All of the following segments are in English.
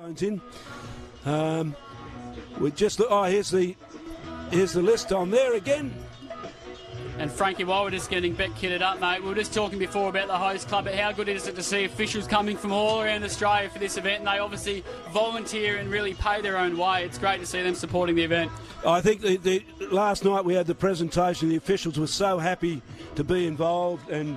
In. We just here's the list on there again. And Frankie, while we're just getting a bit kitted up, mate, we were just talking before about the host club, but how good is it to see officials coming from all around Australia for this event, and they obviously volunteer and really pay their own way. It's great to see them supporting the event. I think the last night we had the presentation, the officials were so happy to be involved, and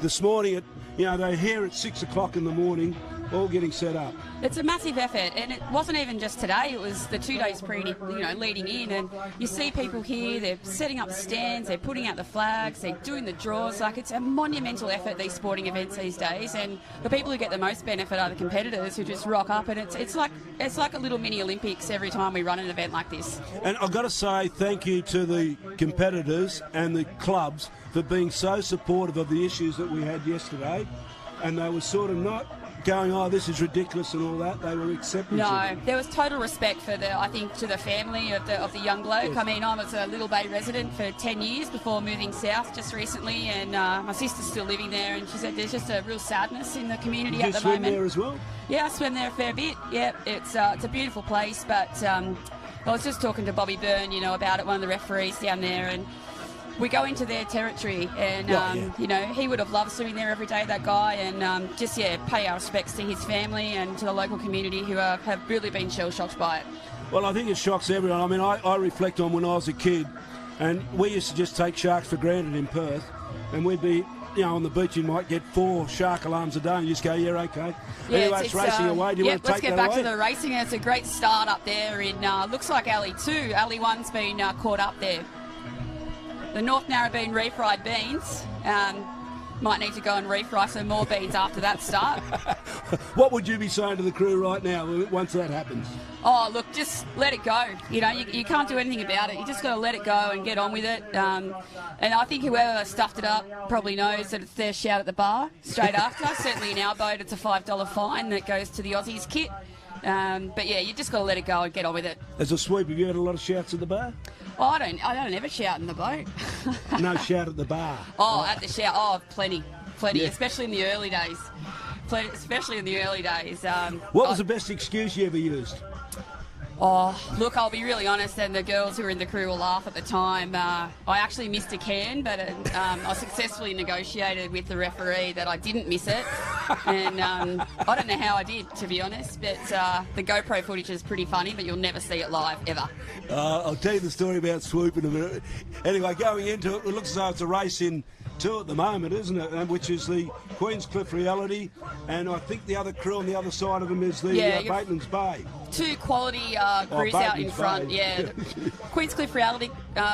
this morning, they're here at 6 o'clock in the morning, all getting set up. It's a massive effort, and it wasn't even just today. It was the 2 days leading in, and you see people here. They're setting up stands, they're putting out the flags, they're doing the draws. Like, it's a monumental effort, these sporting events these days, and the people who get the most benefit are the competitors who just rock up, and it's like a little mini Olympics every time we run an event like this. And I've got to say thank you to the competitors and the clubs for being so supportive of the issues that we had yesterday, and they were sort of not going, oh, this is ridiculous and all that. They were accepting. No, there was total respect for to the family of the young bloke. Yes. I mean, I was a Little Bay resident for 10 years before moving south just recently, and my sister's still living there, and she said there's just a real sadness in the community at the moment. You swim there as well? Yeah, I swim there a fair bit. Yeah, it's a beautiful place, but I was just talking to Bobby Byrne, about it, one of the referees down there, and we go into their territory, and he would have loved swimming there every day, that guy, and pay our respects to his family and to the local community who have really been shell-shocked by it. Well, I think it shocks everyone. I mean, I reflect on when I was a kid, and we used to just take sharks for granted in Perth, and we'd be, on the beach, you might get 4 shark alarms a day, and you just go, yeah, okay. Yeah, anyway, it's racing away. Do you want to take that away? Let's get back to the racing. It's a great start up there in, looks like Alley 2. Alley 1's been caught up there. The North Narrabeen refried beans might need to go and refry some more beans after that start. What would you be saying to the crew right now once that happens? Oh, look, just let it go. You can't do anything about it. You just got to let it go and get on with it. And I think whoever stuffed it up probably knows that it's their shout at the bar straight after. Certainly in our boat, it's a $5 fine that goes to the Aussies kit. But yeah, you just got to let it go and get on with it. As a sweep, have you had a lot of shouts at the bar? Oh, I don't ever shout in the boat. No shout at the bar. Oh, at the shout. Oh, plenty, yeah. Especially in the early days. What was the best excuse you ever used? Oh, look, I'll be really honest, and the girls who were in the crew will laugh at the time. I actually missed a can, but I successfully negotiated with the referee that I didn't miss it. And I don't know how I did, to be honest, but the GoPro footage is pretty funny, but you'll never see it live, ever. I'll tell you the story about swoop in a minute. Anyway, going into it, it looks as though it's a race in 2 at the moment, isn't it? Which is the Queenscliff Reality, and I think the other crew on the other side of them is the Bateman's Bay. 2 quality crews out in front, yeah. Queenscliff Reality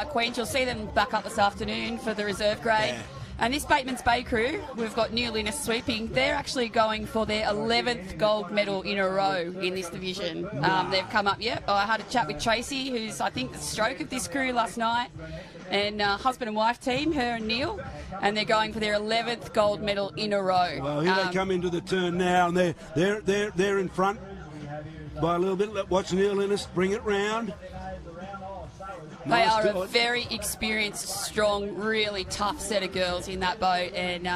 Queens, you'll see them back up this afternoon for the reserve grade. Yeah. And this Bateman's Bay crew, we've got Neil Linus sweeping. They're actually going for their 11th gold medal in a row in this division. They've come up, I had a chat with Tracy, who's, I think, the stroke of this crew last night. And husband and wife team, her and Neil, and they're going for their 11th gold medal in a row. Well, here they come into the turn now, and they're in front by a little bit. Watch Neil Linus bring it round. They are a very experienced, strong, really tough set of girls in that boat, and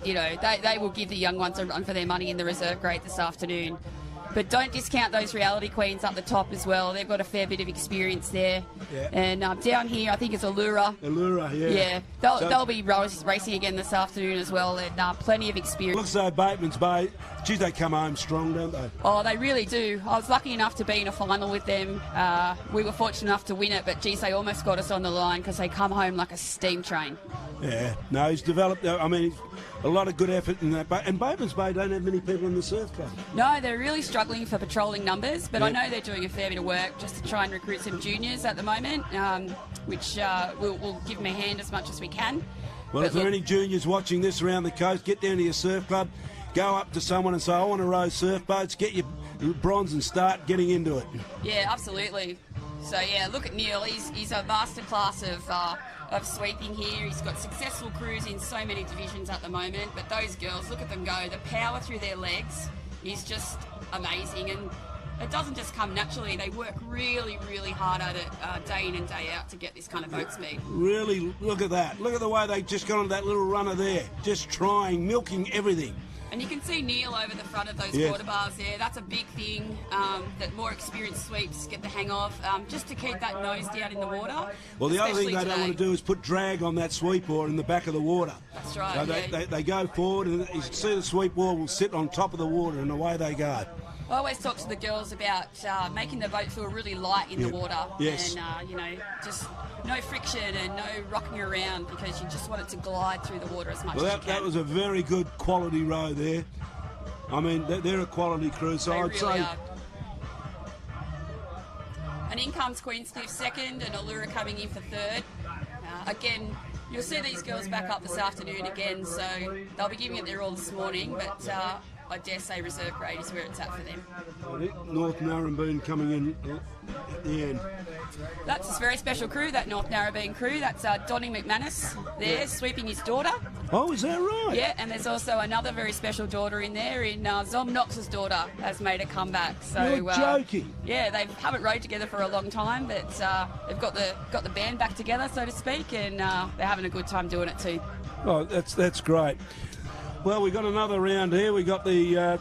they will give the young ones a run for their money in the reserve grade this afternoon. But don't discount those reality queens up the top as well. They've got a fair bit of experience there. Yeah. And down here, I think it's Allura. Allura, yeah. Yeah, they'll be racing again this afternoon as well, and plenty of experience. Looks like Bateman's Bay, geez, they come home strong, don't they? Oh, they really do. I was lucky enough to be in a final with them. We were fortunate enough to win it, but geez, they almost got us on the line because they come home like a steam train. Yeah, no, he's developed, a lot of good effort in that. And Bateman's Bay don't have many people in the surf club. No, they're really struggling for patrolling numbers, but I know they're doing a fair bit of work just to try and recruit some juniors at the moment, which we'll give them a hand as much as we can. Well, if there are any juniors watching this around the coast, get down to your surf club, go up to someone and say, I want to row surf boats, get your bronze and start getting into it. Yeah, absolutely. So, yeah, look at Neil. He's a masterclass of sweeping here. He's got successful crews in so many divisions at the moment, but those girls, look at them go. The power through their legs is just amazing, and it doesn't just come naturally. They work really, really hard at it day in and day out to get this kind of boat speed. Really, look at that. Look at the way they just got on that little runner there, just trying, milking everything. And you can see Neil over the front of those Yes. quarter bars there. That's a big thing that more experienced sweeps get the hang of, just to keep that nose down in the water. Well, the other thing especially they don't want to do is put drag on that sweep oar in the back of the water. That's right. So they go forward, and you see the sweep oar will sit on top of the water, and away they go. I always talk to the girls about making the boat feel really light in the water. Yes. And, just no friction and no rocking around, because you just want it to glide through the water as much Well, as you can. that was a very good quality row there. I mean, they're a quality crew, so They I'd really say... are. And in comes Queenscliff second, and Allura coming in for third. Again, you'll see these girls back up this afternoon again, so they'll be giving it their all this morning, but I dare say reserve grade is where it's at for them. I think North Narrabeen coming in at the end. That's a very special crew, that North Narrabeen crew. That's Donnie McManus there, sweeping his daughter. Oh, is that right? Yeah, and there's also another very special daughter in there. Zom Knox's daughter has made a comeback. So You're joking. Yeah, they haven't rowed together for a long time, but they've got the band back together, so to speak, and they're having a good time doing it too. Oh, that's great. Well, we got another round here. We got the